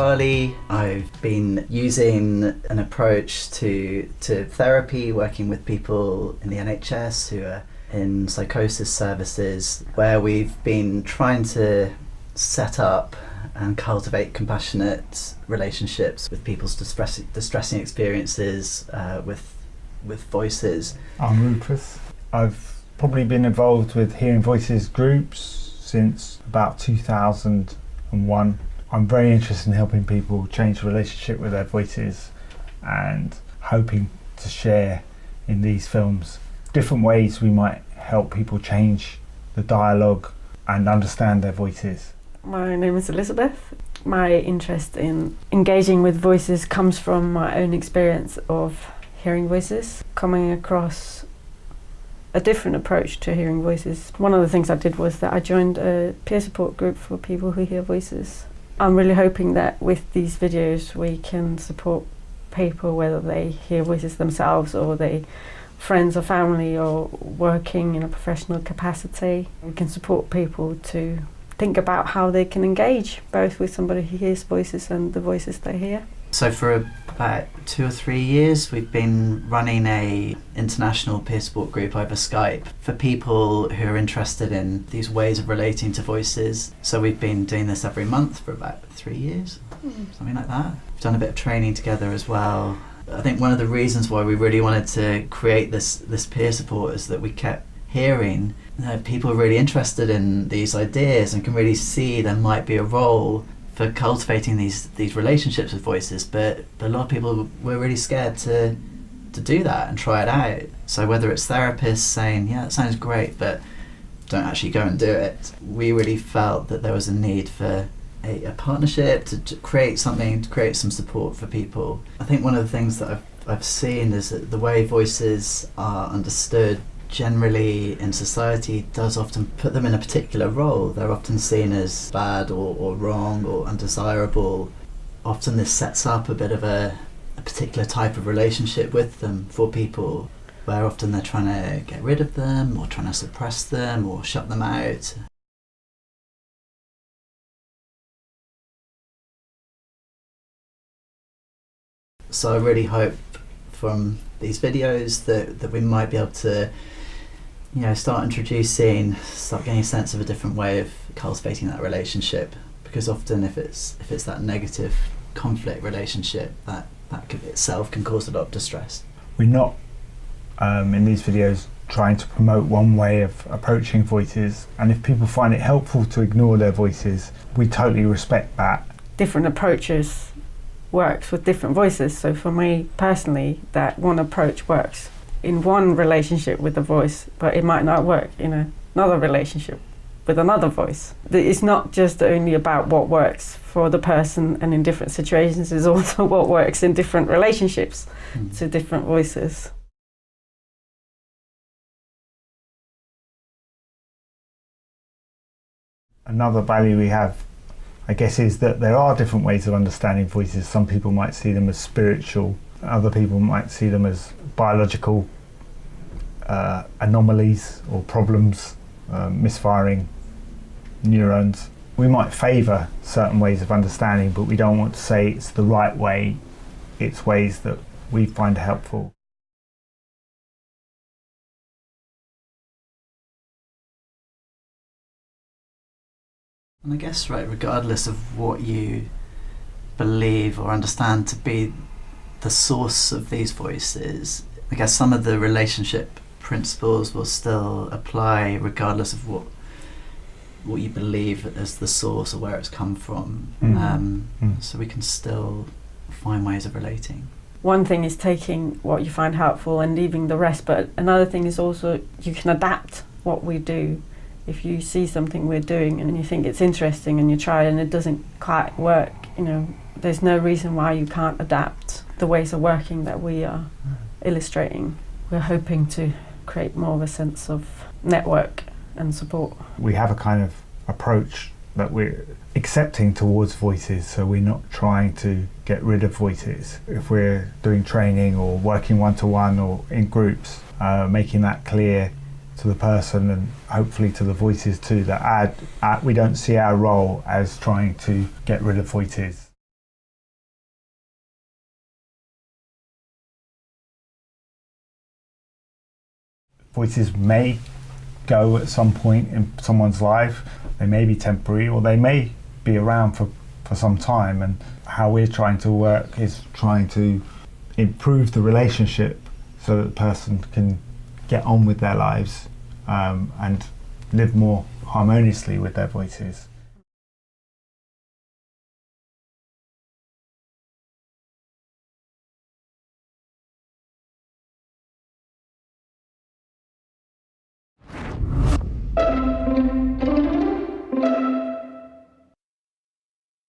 Charlie. I've been using an approach to therapy, working with people in the NHS who are in psychosis services, where we've been trying to set up and cultivate compassionate relationships with people's distressing experiences with voices. I'm Rufus. I've probably been involved with Hearing Voices groups since about 2001. I'm very interested in helping people change the relationship with their voices and hoping to share in these films different ways we might help people change the dialogue and understand their voices. My name is Elizabeth. My interest in engaging with voices comes from my own experience of hearing voices, coming across a different approach to hearing voices. One of the things I did was that I joined a peer support group for people who hear voices. I'm really hoping that with these videos we can support people, whether they hear voices themselves or they friends or family or working in a professional capacity. We can support people to think about how they can engage both with somebody who hears voices and the voices they hear. So for about 2 or 3 years we've been running a international peer support group over Skype for people who are interested in these ways of relating to voices. So we've been doing this every month for about 3 years, something like that. We've done a bit of training together as well. I think one of the reasons why we really wanted to create this peer support is that we kept hearing people are really interested in these ideas and can really see there might be a role for cultivating these relationships with voices, but a lot of people were really scared to do that and try it out. So whether it's therapists saying, yeah, that sounds great, but don't actually go and do it, we really felt that there was a need for a partnership to create something, to create some support for people. I think one of the things that I've seen is that the way voices are understood generally in society does often put them in a particular role. They're often seen as bad or wrong or undesirable. Often this sets up a bit of a particular type of relationship with them for people, where often they're trying to get rid of them or trying to suppress them or shut them out. So I really hope from these videos that we might be able to start getting a sense of a different way of cultivating that relationship, because often if it's that negative conflict relationship, that itself can cause a lot of distress. We're not in these videos trying to promote one way of approaching voices, and if people find it helpful to ignore their voices, we totally respect that. Different approaches works with different voices. So for me personally, that one approach works in one relationship with a voice, but it might not work in another relationship with another voice. It's not just only about what works for the person and in different situations, it's also what works in different relationships to different voices. Another value we have, I guess, is that there are different ways of understanding voices. Some people might see them as spiritual, other people might see them as biological anomalies or problems, misfiring neurons. We might favour certain ways of understanding, but we don't want to say it's the right way. It's ways that we find helpful. And I guess, regardless of what you believe or understand to be the source of these voices, I guess some of the relationship principles will still apply regardless of what you believe as the source or where it's come from. So we can still find ways of relating. One thing is taking what you find helpful and leaving the rest, but another thing is also you can adapt what we do. If you see something we're doing and you think it's interesting and you try and it doesn't quite work, there's no reason why you can't adapt the ways of working that we are illustrating. We're hoping to create more of a sense of network and support. We have a kind of approach that we're accepting towards voices, so we're not trying to get rid of voices. If we're doing training or working one-to-one or in groups, making that clear to the person and hopefully to the voices too, that we don't see our role as trying to get rid of voices. Voices may go at some point in someone's life. They may be temporary, or they may be around for some time, and how we're trying to work is trying to improve the relationship so that the person can get on with their lives and live more harmoniously with their voices.